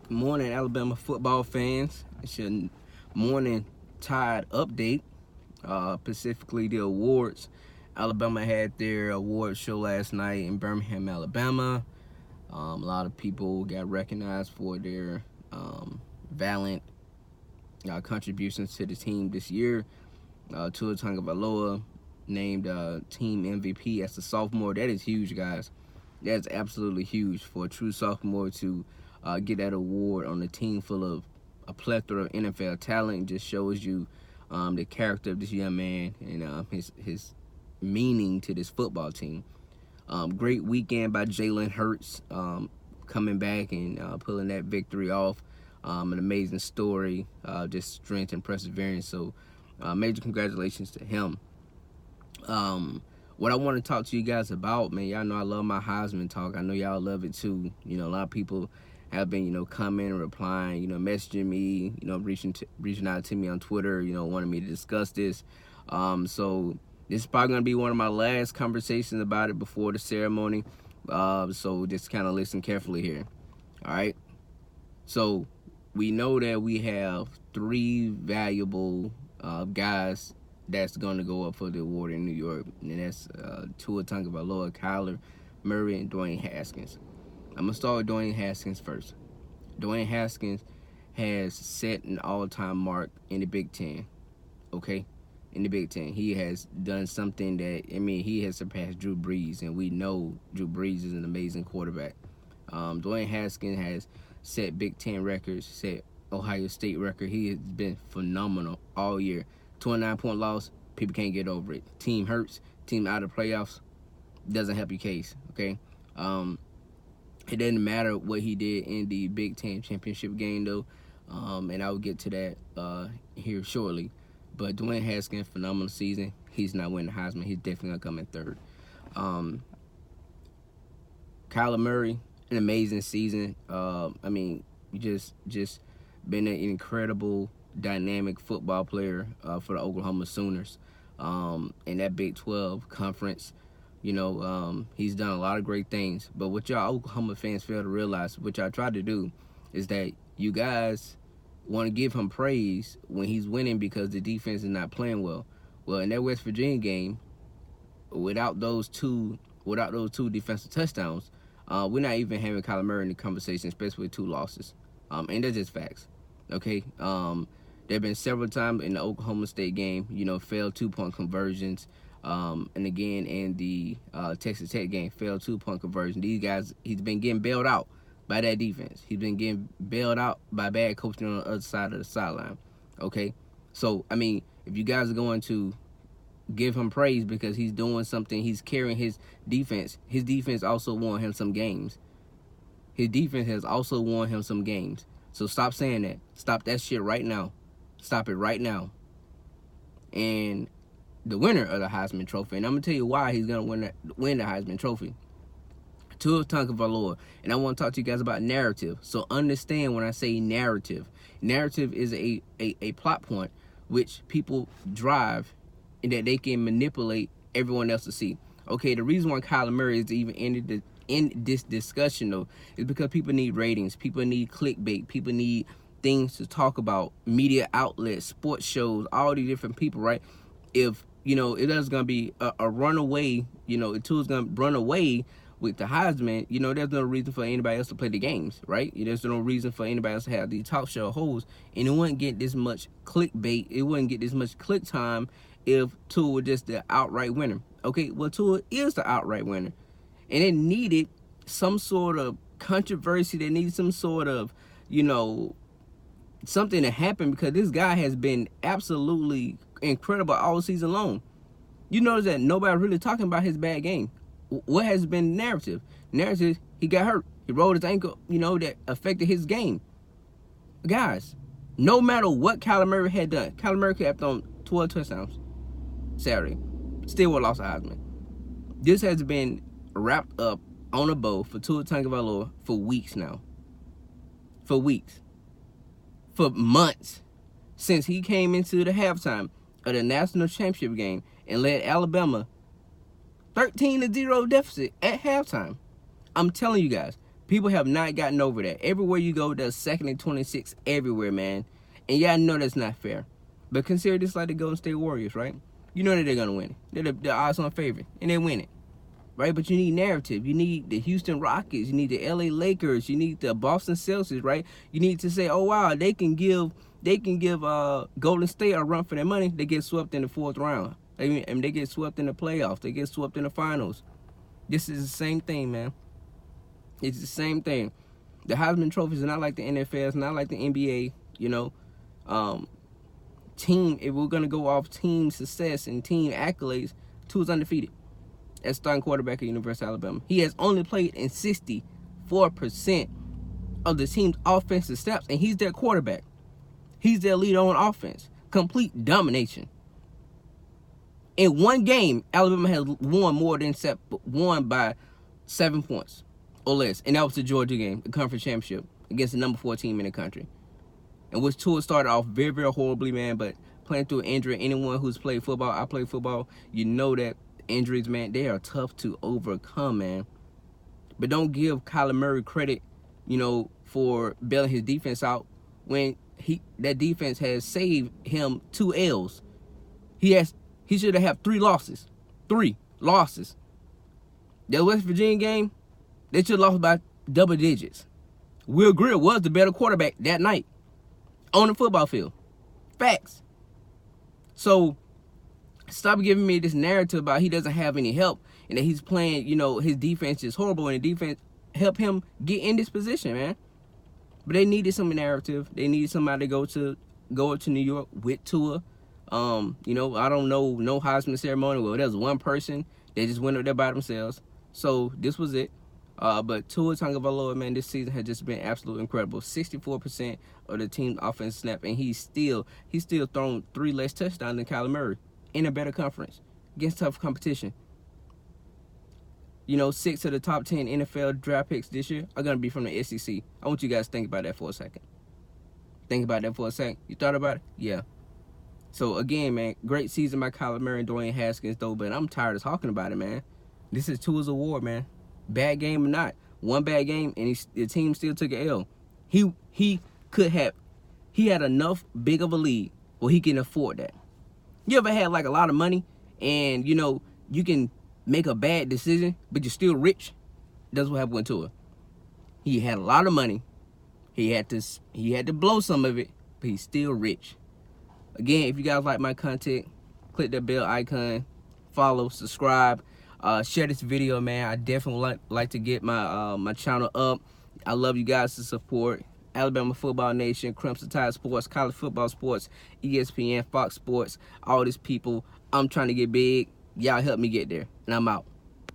Good morning, Alabama football fans. It's your morning Tide update, specifically the awards. Alabama had their award show last night in Birmingham, Alabama. A lot of people got recognized for their valiant contributions to the team this year. Tua Tagovailoa named team MVP as a sophomore. That is huge, guys. That's absolutely huge for a true sophomore to get that award on a team full of a plethora of NFL talent. Just shows you the character of this young man and his meaning to this football team. Great weekend by Jalen Hurts, coming back and pulling that victory off. An amazing story, just strength and perseverance. So major congratulations to him. What I want to talk to you guys about, man, y'all know I love my Heisman talk. I know y'all love it too. A lot of people have been, commenting, replying, messaging me, reaching out to me on Twitter, wanting me to discuss this. So this is probably going to be one of my last conversations about it before the ceremony. So just kind of listen carefully here. All right. So we know that we have three valuable guys that's going to go up for the award in New York, and that's Tua Tagovailoa, Kyler Murray, and Dwayne Haskins. I'm going to start with Dwayne Haskins first. Dwayne Haskins has set an all-time mark in the Big Ten, okay? In the Big Ten. He has done something that, he has surpassed Drew Brees, and we know Drew Brees is an amazing quarterback. Dwayne Haskins has set Big Ten records, set Ohio State record. He has been phenomenal all year. 29-point loss, people can't get over it. Team hurts, team out of playoffs, doesn't help your case, okay? It doesn't matter what he did in the Big Ten championship game, though, and I will get to that here shortly. But Dwayne Haskins, phenomenal season. He's not winning the Heisman. He's definitely going to come in third. Kyler Murray, an amazing season. Just been an incredible dynamic football player for the Oklahoma Sooners in that Big 12 conference. He's done a lot of great things. But what y'all Oklahoma fans fail to realize, what y'all try to do, is that you guys want to give him praise when he's winning because the defense is not playing well. Well, in that West Virginia game, without those two defensive touchdowns, we're not even having Kyler Murray in the conversation, especially with 2 losses. And that's just facts. Okay? There have been several times in the Oklahoma State game, failed 2-point conversions. And again, in the Texas Tech game, failed 2-point conversion. These guys, he's been getting bailed out by that defense. He's been getting bailed out by bad coaching on the other side of the sideline. Okay? So, if you guys are going to give him praise because he's doing something, he's carrying his defense also won him some games. His defense has also won him some games. So stop saying that. Stop that shit right now. Stop it right now. And the winner of the Heisman Trophy, and I'm going to tell you why he's going to win the Heisman Trophy, Tua Tagovailoa. And I want to talk to you guys about narrative. So understand when I say narrative. Narrative is a plot point which people drive and that they can manipulate everyone else to see. Okay, the reason why Kyler Murray is even in this discussion, though, is because people need ratings. People need clickbait. People need things to talk about, media outlets, sports shows, all these different people, right? If, if there's going to be a runaway, if Tua's going to run away with the Heisman, there's no reason for anybody else to play the games, right? There's no reason for anybody else to have these talk show hosts, and it wouldn't get this much clickbait, it wouldn't get this much click time if Tua were just the outright winner. Okay, well, Tua is the outright winner, and it needed some sort of controversy, they needed some sort of, something to happen because this guy has been absolutely incredible all season long. You notice that nobody really talking about his bad game. What has been narrative? Narrative, he got hurt. He rolled his ankle, that affected his game. Guys, no matter what Kyler Murray had done, Kyler Murray kept on 12 touchdowns Saturday. Still would have lost the Heisman. This has been wrapped up on a bow for Tua Tagovailoa for weeks now. For weeks. For months. Since he came into the halftime of the national championship game and led Alabama 13-0 deficit at halftime. I'm telling you guys, People have not gotten over that. Everywhere you go, there's 2nd and 26 everywhere, man. And y'all know that's not fair. But consider this like the Golden State Warriors, right? You know that they're going to win it. They're the odds-on favorite, and they win it, right? But you need narrative. You need the Houston Rockets. You need the LA Lakers. You need the Boston Celtics, right? You need to say, oh, wow, they can give Golden State a run for their money. They get swept in the 4th round. I mean, they get swept in the playoffs. They get swept in the finals. This is the same thing, man. It's the same thing. The Heisman Trophy is not like the NFL. It's not like the NBA, you know. Team, if we're going to go off team success and team accolades, Tua's undefeated as starting quarterback at University of Alabama. He has only played in 64% of the team's offensive snaps, and he's their quarterback. He's their leader on offense. Complete domination. In one game, Alabama has won by 7 points or less, and that was the Georgia game, the conference championship, against the number 4 team in the country. And which Tua started off very, very horribly, man, but playing through an injury, anyone who's played football, I play football, you know that injuries, man, they are tough to overcome, man. But don't give Kyler Murray credit, you know, for bailing his defense out when that defense has saved him 2 L's. He should have 3 losses. 3 losses. The West Virginia game, they should have lost by double digits. Will Grier was the better quarterback that night on the football field. Facts. So stop giving me this narrative about he doesn't have any help and that he's playing, you know, his defense is horrible and the defense helped him get in this position, man. But they needed some narrative. They needed somebody to go up to New York with Tua. You know, I don't know no Heisman ceremony. Well, there's one person that just went up there by themselves. So this was it. But Tua Tagovailoa, man, this season has just been absolutely incredible. 64% of the team's offense snap, and he's still thrown 3 less touchdowns than Kyler Murray in a better conference against tough competition. You know, 6 of the top 10 NFL draft picks this year are going to be from the SEC. I want you guys to think about that for a second. Think about that for a second. You thought about it? Yeah. So, again, man, great season by Kyler Murray and Dwayne Haskins, though, but I'm tired of talking about it, man. This is Tua's award, man. Bad game or not. One bad game, and the team still took an L. He had enough big of a lead where he can afford that. You ever had, like, a lot of money, and, you know, you can make a bad decision, but you're still rich? That's what happened with Tua. He had a lot of money. He had to blow some of it, but he's still rich. Again, if you guys like my content, click that bell icon, follow, subscribe, share this video, man. I definitely like to get my channel up. I love you guys to support Alabama Football Nation, Crimson Tide Sports, College Football Sports, ESPN, Fox Sports, all these people. I'm trying to get big. Y'all help me get there, and I'm out.